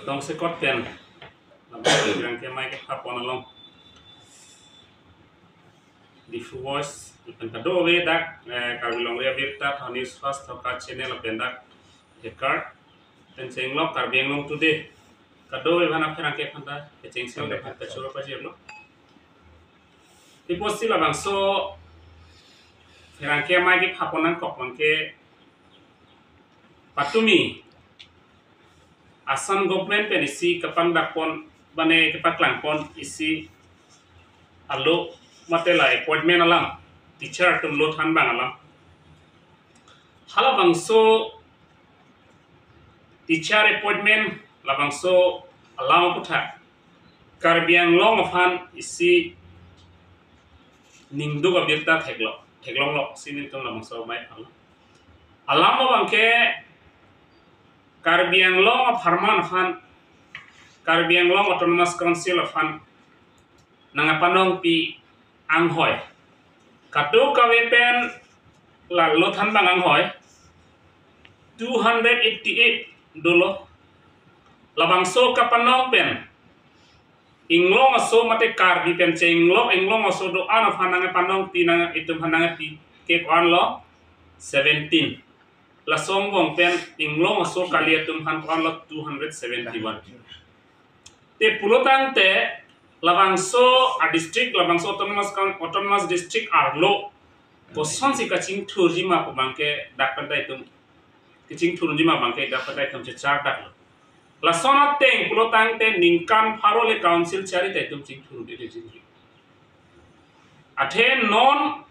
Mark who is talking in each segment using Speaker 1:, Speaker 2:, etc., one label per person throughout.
Speaker 1: dong sekot pen yang ke mai ke hapon along di voice pen kado we dak karbilong we birta hanis fast ka channel pendak hekar pen senglok karbeng long today kado we bana ferang ke phanta ke chengsel de phanta choro pa jelo iposti la bangso ferang ke mai ke haponan kok ke patumi Assam government pen isi kapang dakpon bane kapaklang pon isi alo matela appointment alam teacher tum lo than bang alam hala bangso teacher appointment la bangso alam putha karbiang long afan isi ningdu ga birta theglong lo sini tum la bangso mai alam bangke Karbiang Long of Harman Fan Karbiang Long Autonomous Council of Han Nangapanong pi Anghoy Katu kawepen la lothan bang Anghoy 288 dolo labangso kapanong pen inglong aso mate karbi pen chenglong inglong aso do an of Nangapanong pi nang itum hananga pi ke kwan lo 17 la songbong pen inglong aso kaliatum han kwan lo 271 te pulotang te labangso a district labangso autonomous district arlo poson si kaching thurima ko bangke dakpata itum kaching thurima bangke dakpata itum che char dak la sona teng pulotang te ningkan pharole council chari te itum ching thuru de jing athe non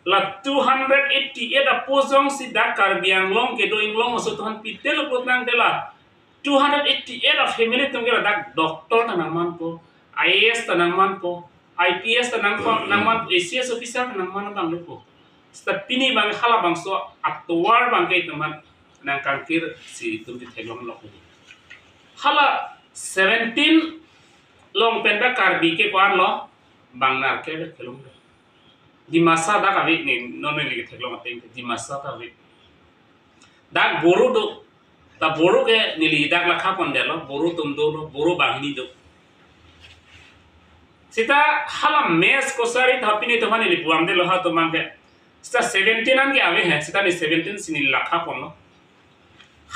Speaker 1: la 288 apozong si dak karbiang long ke do inglong so tuhan pitel pulotang te la 288 a family tungela dak doktor tanang manpo IAS tanang manpo IPS tanang man ACS officer tanang man bang lepo stepini bang hala bang so aktuar bang ke teman nang kangkir si tum di teglong lok hala 17 long penda karbi ke kwan lo bang nar ke kelong di masa dak awik ni nono ni teglong ateng di masa ta awik dak boru do ta boru ke nili dak la khapon de lo boru tum do lo boru bahini do sita hala mes ko sari thapini to mani lipuam de lo ha to mangke sita 17 an ke ave hai sita ni 17 sini la khapon lo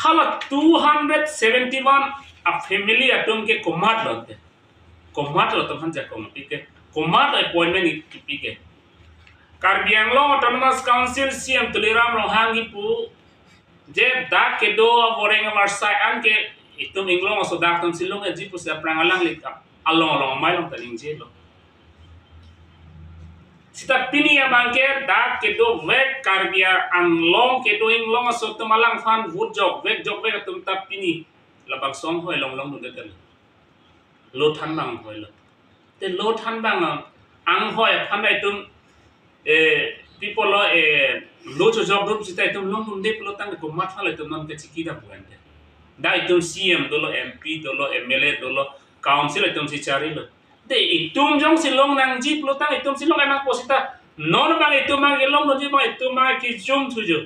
Speaker 1: hala 271 a family atom ke komat lo to hanja kom pike komat appointment ni pike Karbiang Long Autonomous Council siam tuliram rohangi pu je dak ke do boreng warsai an ke itum inglong so dak tum silong e jipu sa prangalang likap along mai long taling je lo sita pini ya bangke dak ke do vek karbia anglong ke do inglong so tumalang fan wood jok vek tum tap pini labang song hoi long dun de lo than bang hoi lo te lo than bang ang hoi phandai tum people lo lo job group sita itum long dun de pelotang ko mat fala tum non ke chiki da buante da itum CM dolo MP dolo MLA dolo council itum si cari lo de itum jong silong nang ji pelotang itum silong enak posita non bang itum mang ilong no ji bang itum mang ki jom tujo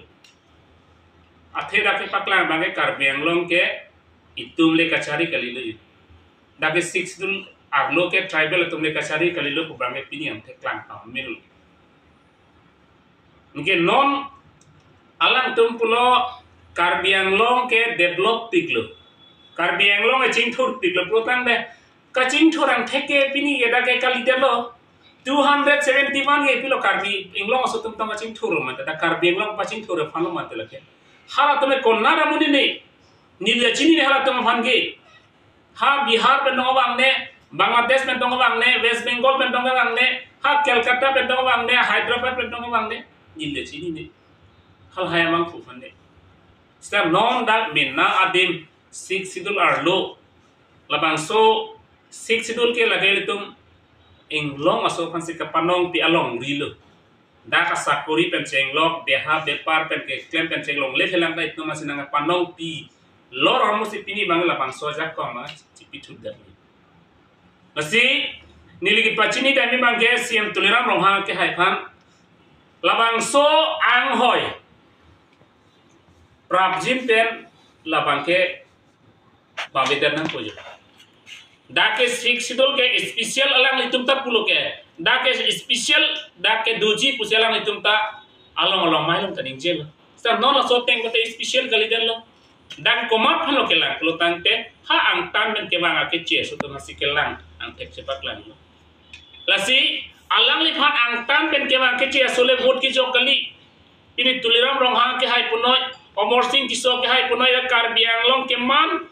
Speaker 1: athe da ke paklang bang karbiang long ke itum le kachari kali lo da ke 6 dul arlo ke tribal itum le kachari kali lo ko bang pini am the klang ta mil Nge non alang tum pulo karbiang long ke develop piklo karbiang long e chingthur piklo protang de ka chingthurang theke pini eda ke kali delo 271 e pilo karbi inglong so tum tama chingthur ma ta karbiang long pa chingthur phano ma telake hala tume konna ramuni ne nile chini ne hala tum phange ha bihar pe no bang ne bangladesh pe dong bang ne west bengal pe dong bang ne ha kolkata pe dong bang ne hyderabad pe dong bang ne nile chini ne hal hayamang phufan ne sta non dak minna adim 6 sidul arlo labang so 6 sidul ke lagay tum inglong aso pan si kapanong pi along rilo dak sakuri pen chenglok deha bepar pen ke klem pen chenglong le helang dai tum masinang panong pi lor amo si pini bang labang so jak ko ma chipi thudar masi niligi pachini dami bang ke siam tuliram rongha ke haifan labang so anghoy Prabjin pen labang ke babedan nang pojo dake sidol ke special alang litum ta pulo ke dake special dake doji puselang litum ta along mailum ta dingjel sta non la so teng te special kali delo dan komat phano ke lang lo tante ha ang tan men ke banga ke che so to nasi ke lang ang tek cepat lang lasi alang li phat ang tan ben ke banga ke che so le vot ki jo kali ini tuliram rong hang ke hai punoi omor sing ki so ke hai punoi Karbi Anglong ke man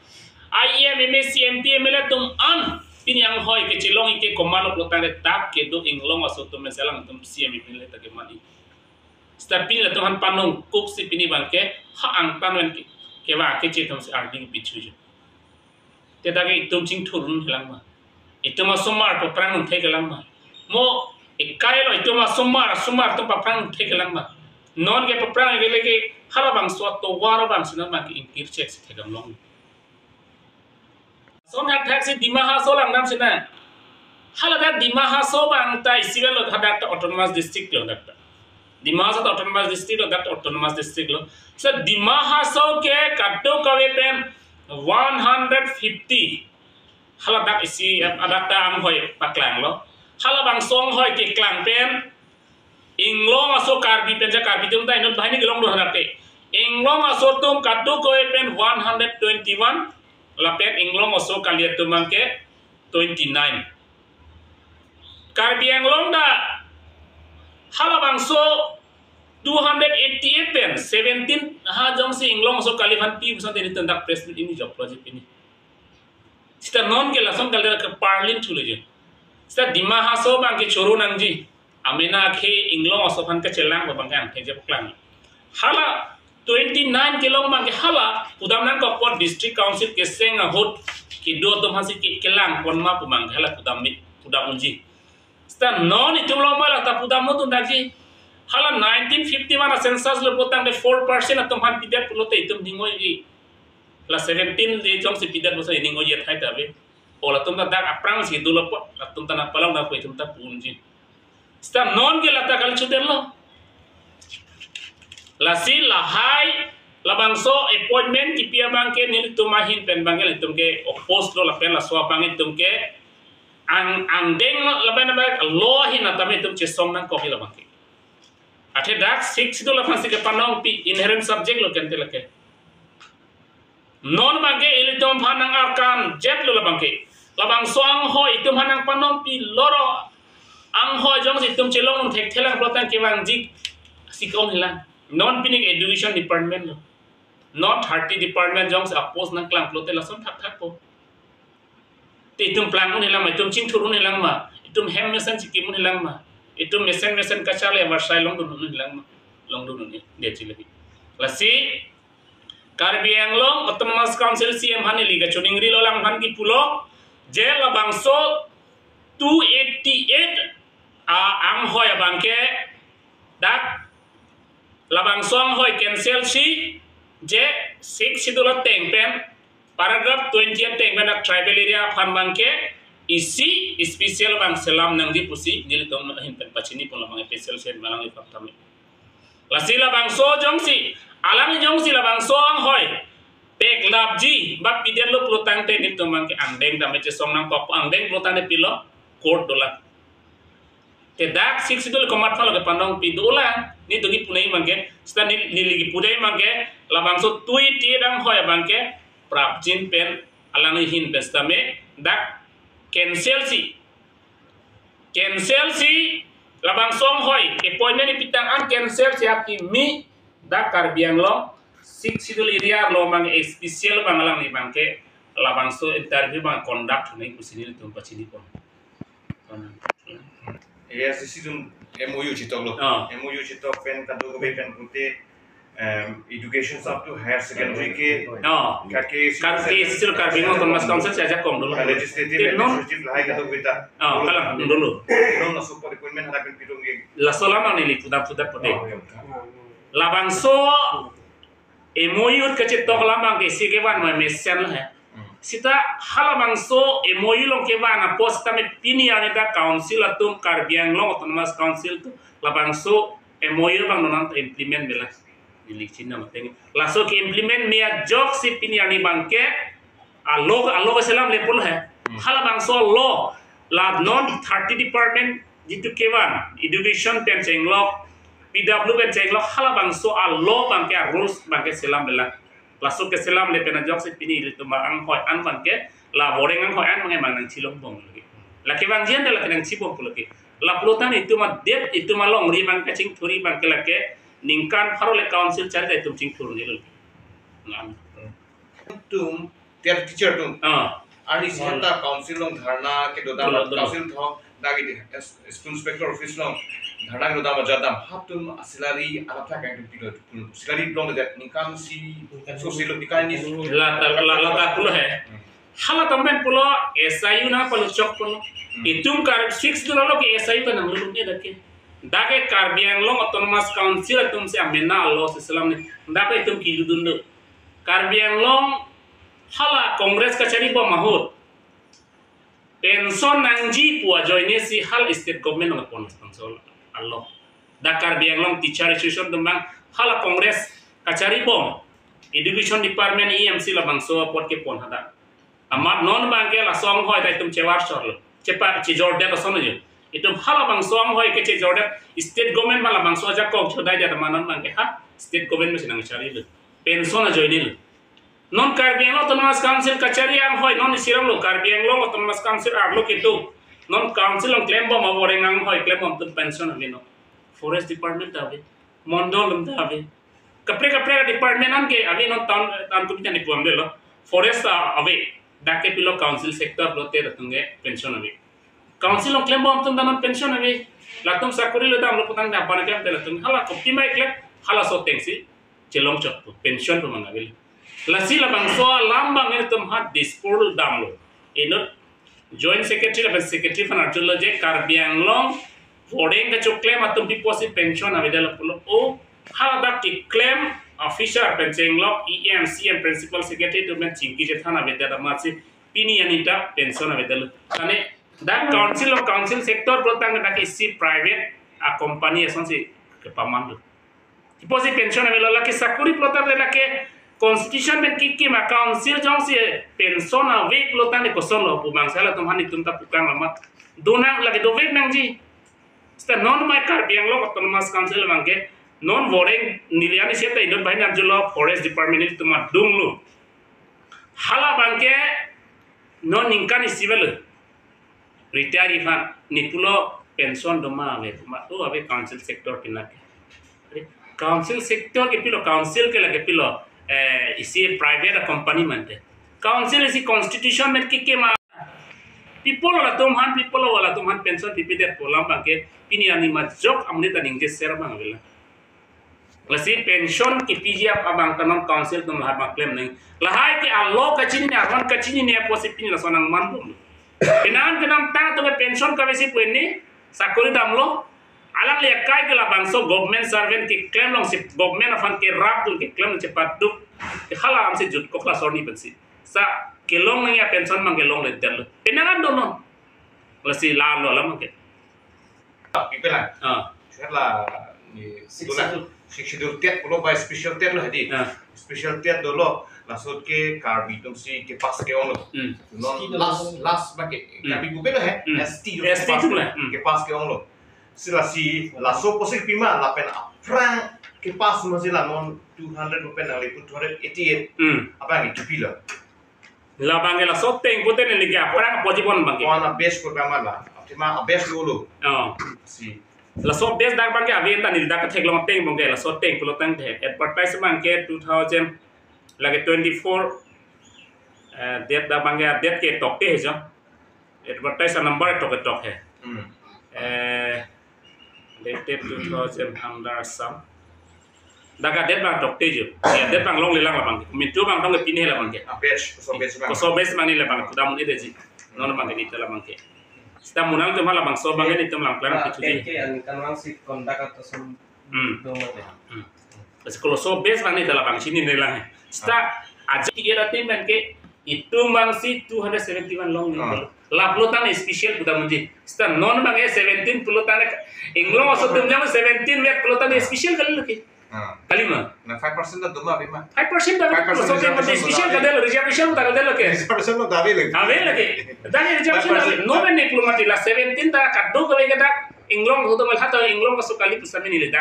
Speaker 1: IEM MSc MT mele tum an pini ang hoi ke chilong ke komano lo tante tap ke do inglong aso to meselang tum CM mele ta ke mani stapin la tuhan panong kuk si pini bangke ha ang tanwen ke wa ke che thom se arding pichu je te da ke itum ching thurun helang ma ituma somar to prang the ke lang ma mo ikai lo ituma somar to prang the ke lang ma non ke prang ke leke hala bang so to wara bang sina ma ke inkir check se thegam long so na taxi dimaha so lang nam sina hala da dimaha so bang ta isivel lo hadak autonomous district lo dak Dimaha autonomous district or that autonomous district lo. So Dimaha so ke kaddo kawe pen 150. Hala dak isi adapta am hoy paklang lo. Hala bang song hoy ke klang pen inglong aso Karbi pen ja Karbi tum ta inot bahini gelong do harake. Inglong aso tum kaddo kawe pen 121 la pen inglong aso kaliat tumang ke 29. Karbi Anglong da hala bangso 288 pen 17 ha jong si inglong so kalifan pi busan teni tendak press ini job project ini sita non ke lason kaldera ke parlin chule je sita dimaha so bang ke choru nangji amena ke inglong so fan ke chelang ba bang kan ke je poklang hala 29 kilong bang ke hala udam nang ko pot district council ke seng hot ki do to hasi ke kelang kon ma pumang hala udam unji sta non itu lomba ta pudamu tu daji hala 1951 census lo potang de 4% atom han pidat pulote itum dingoi gi la 17 de jong si pidat bosa dingoi ye thai tabe ola tum da dak aprang si dulo po atum ta na palang da ko itum ta punji sta non ge la ta kal chuden lo la si la hai la bangso appointment ki pia bangke ni tumahin pen bangel itum ke post lo la pen la so bangit tum ke ang deng laban ba lo hina tame tum che song nang ko hila bangke ate dak 6 do la fansi ke panong pi inherent subject lo kente lake non bangke ili tum phanang arkan jet lo la bangke labang soang hoi tum hanang panong pi loro ang hoi jong si tum che long thek thelang protan ke bang jik sikong hila non pining education department lo not 30 department jong sa post nang klang plote la son thak po itum plang un hilang ma itum ching thurun hilang ma itum hem mesan chikim un hilang ma itum mesen kachale warsai long dun hilang ma long dun ni de chilegi lasi Karbi Anglong autonomous council CM hani liga chuning ri lo lang han ki pulo je la bangso 288 ang hoy bangke dak la bangso ang hoy cancel si je 6 sidula tengpen paragraph 20 teng benak tribal area phan bangke isi special bang selam nang di pusi nil tong hin pen pachini pon bang special sen malang i paktami lasila bang so jongsi alang jongsi la bang so ang hoy pek labji bak pidel lo plotang te nil tong bangke andeng da meche song nang kop andeng plotang de pilo court dola te dak 6 dol komat phalo ke pandong pidola ni dogi punai bangke sta niligi pudai bangke la bang so tui ti dang hoy bangke prapjin pen alang hin pestame dak cancel si labang song hoy appointment pitang an cancel si aki mi dak Karbi Anglong 6 sidul area lo mang special bang alang ni bangke labang so interview bang conduct nei kusini tum pachini pon
Speaker 2: yes sidul MOU chitok lo MOU chitok pen kadu ko pen kunte education up to higher secondary ke
Speaker 1: karke sil Karbi Anglong autonomous council saja kom dulu
Speaker 2: legislative administrative lahai kadu kita
Speaker 1: kalang dulu
Speaker 2: no super appointment harapan pitong ge
Speaker 1: la solama ni puda pode labang so MOU ke chitok lamang ke sikewan ma mesen lah sita halabang so MOU long ke wana post tame pini ane da council atum Karbi Anglong autonomous council tu labang so MOU bang nonan implement belas ilik Cina mateng laso ke implement mea jok si pini ani bangke allo ka selam le pul hai hala bangso law la non 30 department jitu kewan education pen chenglok PW pen chenglok hala bangso law bangke rules bangke selam bela laso ke selam le pen jok se pini le tuma ang hoi an bangke la boreng ang hoi an mangai manang chilong bong lagi la ke bang jian la kenang chibong pul lagi la plutan itu ma det itu ma long ri bangke ching thuri bangke la ke ningkan pharo le council char dai tum ching thur ni lagi
Speaker 2: tum tiar teacher tum ari senta council long dharna ke doda council tho dagi school inspector office long dharna ke doda majadam haptum asilari alapha kan tilo silari long de nikam si so silo dikani
Speaker 1: la ta pulo hai hala tamben pulo SIU na pulo chok pulo itum kar 6 dolo ke SIU ka nang lu ne dake dake Karbiang long autonomous council tum se amena Allah sallam ne dake itum kilu dundu Karbiang long hala kongres kachari po mahur pension nangji puwa joine si hal state government ng sponsor Allah da Karbiang long teacher association tumbang hala kongres kachari po education department EMC la bangso pot ke pon hada amat non bangke la song hoy tai tum chewar sorlo cepa ci jorde ka sono je itum hala bang song hoy ke ci jorde state government mala bang so ja ko chodai ja manan bangke ha state government me sinang chari le pension a joinil non Karbiang lo autonomous council kachari ang hoy non siram lo Karbiang lo autonomous council aglo kitu non council ang claim bo maboreng ang hoy claim om tum pension amino forest department ave mondol tum ave kapre department an ke ave non tan tum jani puam de lo forest ave dake pilo council sector lo te ratunge pension ave council ang claim bo om tum dan pension ave latum sakuri lo dam lo putang da bana kem te latung hala kopi mai claim hala so tengsi celong chot pension to mangabil lasi la bang so lambang ni tum hat dispol dam lo enot joint secretary la secretary fan arjul je Karbiang long voting ka chok claim atum deposit pension ave de la pulo o hala da ki claim officer pensing lo EMC and principal secretary to men chinki je thana ave da matsi pini anita pension ave de tane da council sector protang da ki si private a company eson si ke pamandu deposit pension ave lo la ki sakuri protang de la ke constitution men kiki ma council jong si pension ave protang de koson lo pu mangsala tum hani tum ta pukang lamat dona lagi do vek nang ji sta non mai Karbiang lo autonomous council mangke non voting niliani seta indon bahin arjulo forest department ni tuma dunglu hala bangke non ningkan isivel retire fan nipulo pension doma ave tuma to ave council sector pinake council sector ke pilo council ke lage pilo isi private company mante council isi constitution में के ma people wala tumhan pension pipi der polam bangke pini ani majok amne taning je ser bang vela lasi pension ki PGF abang tanon council tum lahat maklem nang lahai ki allo kachini ne arwan kachini ne posi pini la sonang mandum pinan kenam ta to pension ka besi puenni sakuri damlo alang le kai ke la bangso government servant ki claim long si government afan ke rap tu ki claim cepat duk khala am se jut ko class orni bensi sa kelong nang ya pension mang kelong le del pinangan dono lasi la lo la mang ke
Speaker 2: pipela la ni situla शिक्षित tet pulo by special tet lo hadi special tet dolo lasot ke karbi tum si ke pas ke ono non last bake karbi bube lo he ST
Speaker 1: tu la
Speaker 2: ke pas ke ono sila si laso posik pima la pen franc ke pas mo sila non 200 rupiah na liput 288 apa ni kipila
Speaker 1: la bangela soteng puten ni ga franc pojibon bangke
Speaker 2: wana best ko kamala optima best dolo si
Speaker 1: la so best dak bangke aventa ni dak thek long teng bangke la so teng pulo tang the advertisement ke 2000 lage 24 det da bangke det ke tok te jo advertisement number tok hai date 2000 under some daga det bang tok te jo ya det bang long le lang la bangke min tu bang dong ke pini la bangke so best mani la bang kudamun ide ji non bangke ni tala bangke sta munang tu malah bangso bangke ni tum lang plan kitu ji
Speaker 3: ke an kan lang si kondak atau sum do mate
Speaker 1: kalau so best bang ni tala bang sini ni lang sta aja kira tim bangke itu bang si 271 long ni la pulutan special kuda munji sta non bangke 17 pulutan inglo so tum jam 17 met pulutan special kali lagi kalima
Speaker 2: na 5% na duma bima
Speaker 1: 5% dapat so te special kadel reservation ta kadel ke
Speaker 2: 5% no dabi lagi
Speaker 1: ave lagi dani reservation no ben diplomati la 17 ta kaddo kale kada inglong ho to mal hato inglong ko sukali pusami ni leda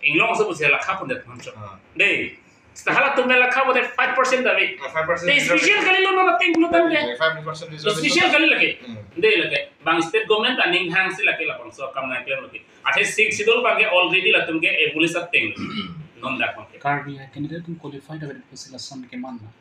Speaker 1: inglong so pusela kha pun det mancho dei Stahala tu mela kha bote 5% dabi
Speaker 2: 5%
Speaker 1: te special kali lo no ting lutan ke
Speaker 2: 5% reservation
Speaker 1: special kali lagi dei lagi bang state government aning hang si lagi la pon so kam na kler lagi ate 6 sidol bang already la tum ke ebulis ting non dak ke
Speaker 4: Karbi candidate tum qualified agar pusila son ke manna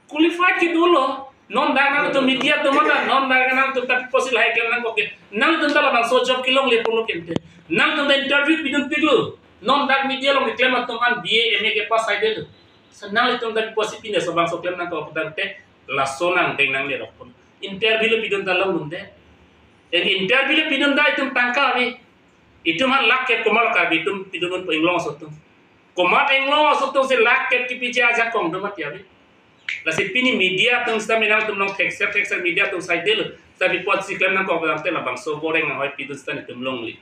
Speaker 1: qualified ki dulu non dak na to media to mana non dak na to tak posil hai ke nan ko ke nang tum ta bang so job kilong le polo kente nang tum interview pidun piglu non dak media long reclaim teman BA MA ke pas side itu senang itu dak positif ne so bang so claim nang ko te la sonang teng nang le rokon interview le pidun dalam munde en interview le pidun da itu tangka abi itu mah lak ke komal ka bitum pidun penglong sotum komal englong sotum se lak ke kipija aja kong domat ya abi la se pini media tung sta menang tum long texture media tum side delu tapi pot si claim nang ko te la bang so goreng na hoi pidun sta ne tum long li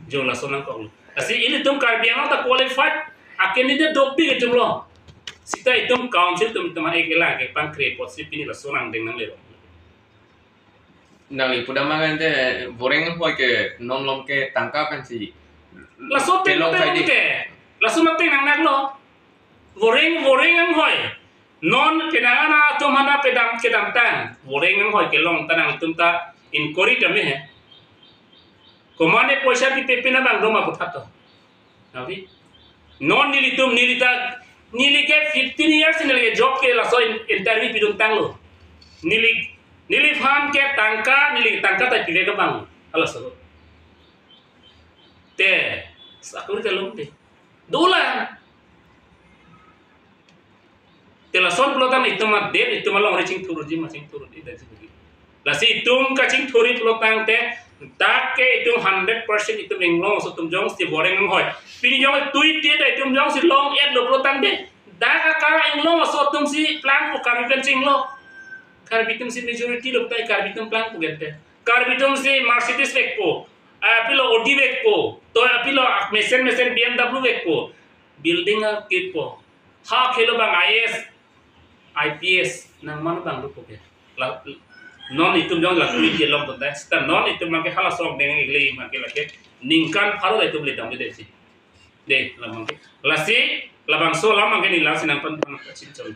Speaker 1: jo la sonang ko asi ini tum karbiang ta qualified akan ini dopi ke tum long sita itum council tum teman ekela ke pang create pot si pini la sonang deng nang le
Speaker 5: Nali puda mangan de boreng hoi ke non lom ke tangka kan si
Speaker 1: la so te ke la so te nang nak lo boreng ang hoi non kenana tum hana pedam ke dam tang boreng ang hoi ke long tanang tum ta in corridor me he komane poisa pi pepina bang doma puthato nabi non nili tum nili ke 15 years nili job ke la so interview pidung tanglo nili fan ke tangka ta pile ke bang ala so te sakur ke lom te dola te la son plota ni tuma de ituma long reaching turu ji macing turu di da ji la si tum ka ching thuri plotang te tak ke itu 100% itu menglong so tum jong si boreng hoi pini jong tweet dia dai tum jong si long et lo plotang de da ka englong so tum si plan ko karbitan sing lo karbitum si majority lo tai karbitum plan ko gente karbitum si Mercedes vekpo apilo Audi vekpo to apilo mesen BMW vekpo building a kipo ha khelo bang IPS nang man bang lo ko ke non itu jong la tuli ke long da sta non itu make hala sok deng igle make la ke ningkan pharo itu beli dam de si de la make la si la bang so la make ni la sinang pan pan chin chon